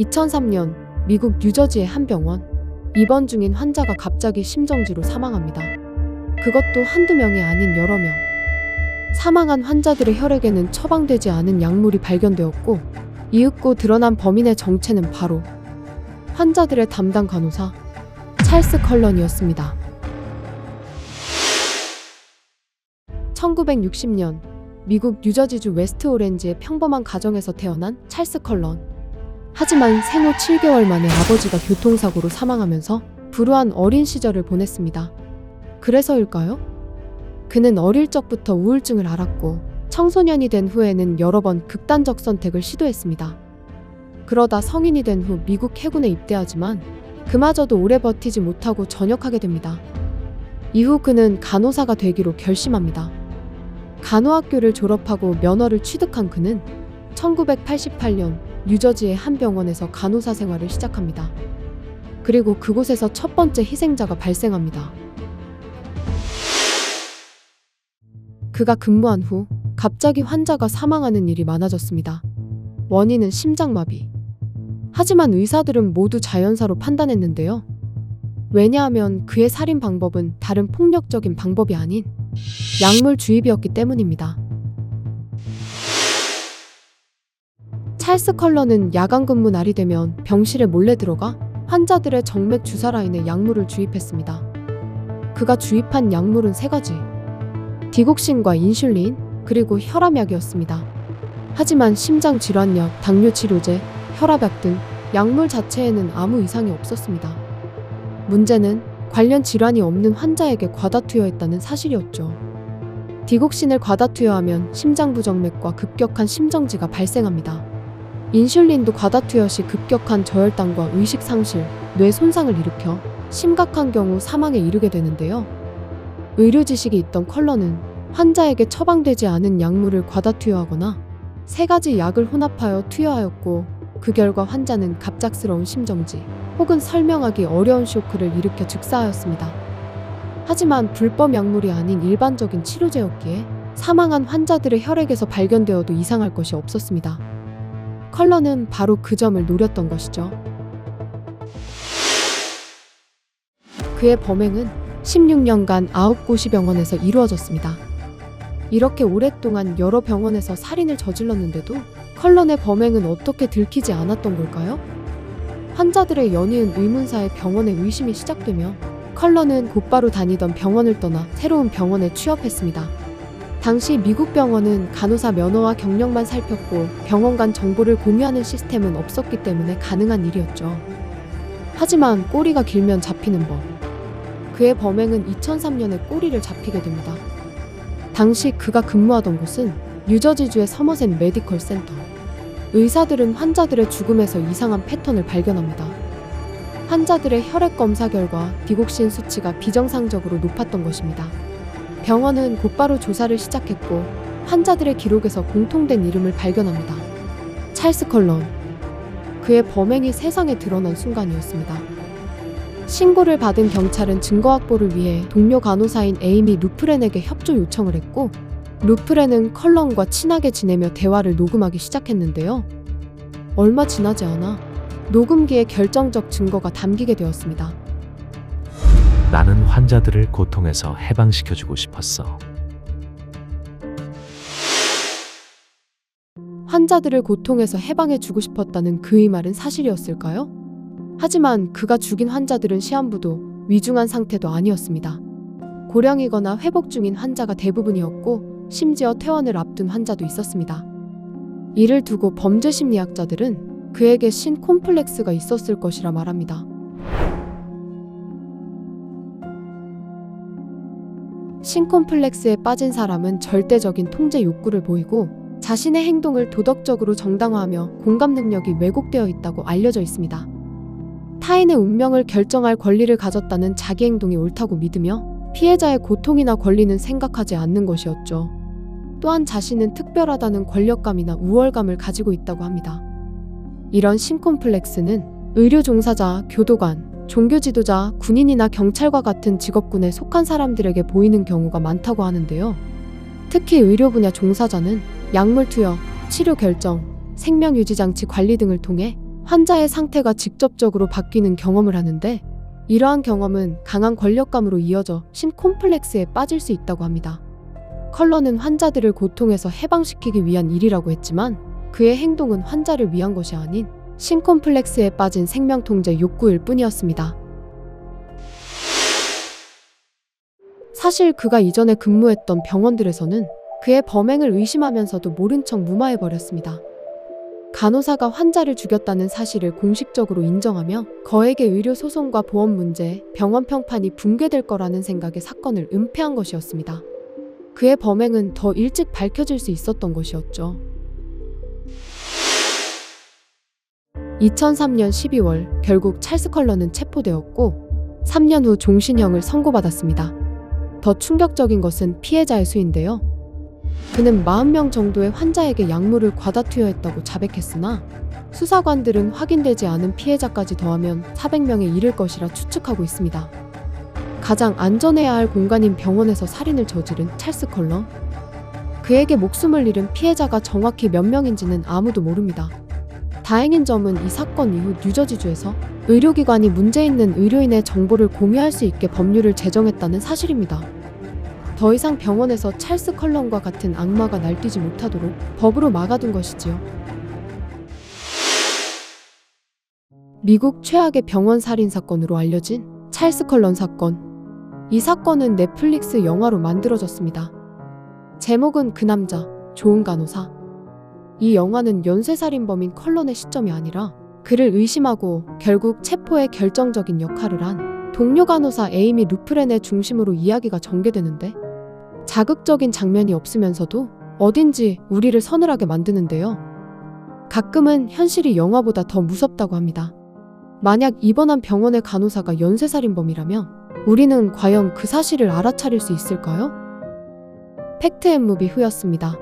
2003년 미국 뉴저지의 한 병원. 입원 중인 환자가 갑자기 심정지로 사망합니다. 그것도 한두 명이 아닌 여러 명. 사망한 환자들의 혈액에는 처방되지 않은 약물이 발견되었고, 이윽고 드러난 범인의 정체는 바로 환자들의 담당 간호사 찰스 컬런이었습니다. 1960년 미국 뉴저지주 웨스트 오렌지의 평범한 가정에서 태어난 찰스 컬런. 하지만 생후 7개월 만에 아버지가 교통사고로 사망하면서 불우한 어린 시절을 보냈습니다. 그래서일까요? 그는 어릴 적부터 우울증을 앓았고 청소년이 된 후에는 여러 번 극단적 선택을 시도했습니다. 그러다 성인이 된 후 미국 해군에 입대하지만 그마저도 오래 버티지 못하고 전역하게 됩니다. 이후 그는 간호사가 되기로 결심합니다. 간호학교를 졸업하고 면허를 취득한 그는 1988년 뉴저지의 한 병원에서 간호사 생활을 시작합니다. 그리고 그곳에서 첫 번째 희생자가 발생합니다. 그가 근무한 후 갑자기 환자가 사망하는 일이 많아졌습니다. 원인은 심장마비. 하지만 의사들은 모두 자연사로 판단했는데요. 왜냐하면 그의 살인 방법은 다른 폭력적인 방법이 아닌 약물 주입이었기 때문입니다. 찰스 컬런은 야간 근무 날이 되면 병실에 몰래 들어가 환자들의 정맥 주사 라인에 약물을 주입했습니다. 그가 주입한 약물은 3가지. 디곡신과 인슐린, 그리고 혈압약이었습니다. 하지만 심장질환약, 당뇨치료제, 혈압약 등 약물 자체에는 아무 이상이 없었습니다. 문제는 관련 질환이 없는 환자에게 과다 투여했다는 사실이었죠. 디곡신을 과다 투여하면 심장부정맥과 급격한 심정지가 발생합니다. 인슐린도 과다 투여 시 급격한 저혈당과 의식 상실, 뇌 손상을 일으켜 심각한 경우 사망에 이르게 되는데요. 의료 지식이 있던 컬런은 환자에게 처방되지 않은 약물을 과다 투여하거나 3가지 약을 혼합하여 투여하였고, 그 결과 환자는 갑작스러운 심정지 혹은 설명하기 어려운 쇼크를 일으켜 즉사하였습니다. 하지만 불법 약물이 아닌 일반적인 치료제였기에 사망한 환자들의 혈액에서 발견되어도 이상할 것이 없었습니다. 컬런은 바로 그 점을 노렸던 것이죠. 그의 범행은 16년간 9곳이 병원에서 이루어졌습니다. 이렇게 오랫동안 여러 병원에서 살인을 저질렀는데도 컬런의 범행은 어떻게 들키지 않았던 걸까요? 환자들의 연이은 의문사에 병원의 의심이 시작되며 컬런은 곧바로 다니던 병원을 떠나 새로운 병원에 취업했습니다. 당시 미국 병원은 간호사 면허와 경력만 살폈고 병원 간 정보를 공유하는 시스템은 없었기 때문에 가능한 일이었죠. 하지만 꼬리가 길면 잡히는 법. 그의 범행은 2003년에 꼬리를 잡히게 됩니다. 당시 그가 근무하던 곳은 뉴저지주의 서머셋 메디컬 센터. 의사들은 환자들의 죽음에서 이상한 패턴을 발견합니다. 환자들의 혈액 검사 결과 디곡신 수치가 비정상적으로 높았던 것입니다. 병원은 곧바로 조사를 시작했고 환자들의 기록에서 공통된 이름을 발견합니다. 찰스 컬런. 그의 범행이 세상에 드러난 순간이었습니다. 신고를 받은 경찰은 증거 확보를 위해 동료 간호사인 에이미 루프렌에게 협조 요청을 했고, 루프렌은 컬런과 친하게 지내며 대화를 녹음하기 시작했는데요. 얼마 지나지 않아 녹음기에 결정적 증거가 담기게 되었습니다. 나는 환자들을 고통에서 해방시켜주고 싶었어. 환자들을 고통에서 해방해주고 싶었다는 그의 말은 사실이었을까요? 하지만 그가 죽인 환자들은 시한부도 위중한 상태도 아니었습니다. 고령이거나 회복 중인 환자가 대부분이었고, 심지어 퇴원을 앞둔 환자도 있었습니다. 이를 두고 범죄 심리학자들은 그에게 신콤플렉스가 있었을 것이라 말합니다. 신콤플렉스에 빠진 사람은 절대적인 통제 욕구를 보이고 자신의 행동을 도덕적으로 정당화하며 공감 능력이 왜곡되어 있다고 알려져 있습니다. 타인의 운명을 결정할 권리를 가졌다는 자기 행동이 옳다고 믿으며 피해자의 고통이나 권리는 생각하지 않는 것이었죠. 또한 자신은 특별하다는 권력감이나 우월감을 가지고 있다고 합니다. 이런 신콤플렉스는 의료 종사자, 교도관, 종교 지도자, 군인이나 경찰과 같은 직업군에 속한 사람들에게 보이는 경우가 많다고 하는데요. 특히 의료 분야 종사자는 약물 투여, 치료 결정, 생명유지장치 관리 등을 통해 환자의 상태가 직접적으로 바뀌는 경험을 하는데 이러한 경험은 강한 권력감으로 이어져 신콤플렉스에 빠질 수 있다고 합니다. 컬러는 환자들을 고통에서 해방시키기 위한 일이라고 했지만 그의 행동은 환자를 위한 것이 아닌 신콤플렉스에 빠진 생명통제 욕구일 뿐이었습니다. 사실 그가 이전에 근무했던 병원들에서는 그의 범행을 의심하면서도 모른 척 무마해버렸습니다. 간호사가 환자를 죽였다는 사실을 공식적으로 인정하며 거액의 의료 소송과 보험 문제에 병원 평판이 붕괴될 거라는 생각에 사건을 은폐한 것이었습니다. 그의 범행은 더 일찍 밝혀질 수 있었던 것이었죠. 2003년 12월 결국 찰스 컬러는 체포되었고 3년 후 종신형을 선고받았습니다. 더 충격적인 것은 피해자의 수인데요. 그는 40명 정도의 환자에게 약물을 과다 투여했다고 자백했으나 수사관들은 확인되지 않은 피해자까지 더하면 400명에 이를 것이라 추측하고 있습니다. 가장 안전해야 할 공간인 병원에서 살인을 저지른 찰스 컬러. 그에게 목숨을 잃은 피해자가 정확히 몇 명인지는 아무도 모릅니다. 다행인 점은 이 사건 이후 뉴저지주에서 의료기관이 문제 있는 의료인의 정보를 공유할 수 있게 법률을 제정했다는 사실입니다. 더 이상 병원에서 찰스 컬런과 같은 악마가 날뛰지 못하도록 법으로 막아둔 것이지요. 미국 최악의 병원 살인 사건으로 알려진 찰스 컬런 사건. 이 사건은 넷플릭스 영화로 만들어졌습니다. 제목은 그 남자, 좋은 간호사. 이 영화는 연쇄살인범인 컬런의 시점이 아니라 그를 의심하고 결국 체포에 결정적인 역할을 한 동료 간호사 에이미 루프렌의 중심으로 이야기가 전개되는데 자극적인 장면이 없으면서도 어딘지 우리를 서늘하게 만드는데요. 가끔은 현실이 영화보다 더 무섭다고 합니다. 만약 입원한 병원의 간호사가 연쇄살인범이라면 우리는 과연 그 사실을 알아차릴 수 있을까요? 팩트 앤 무비 후였습니다.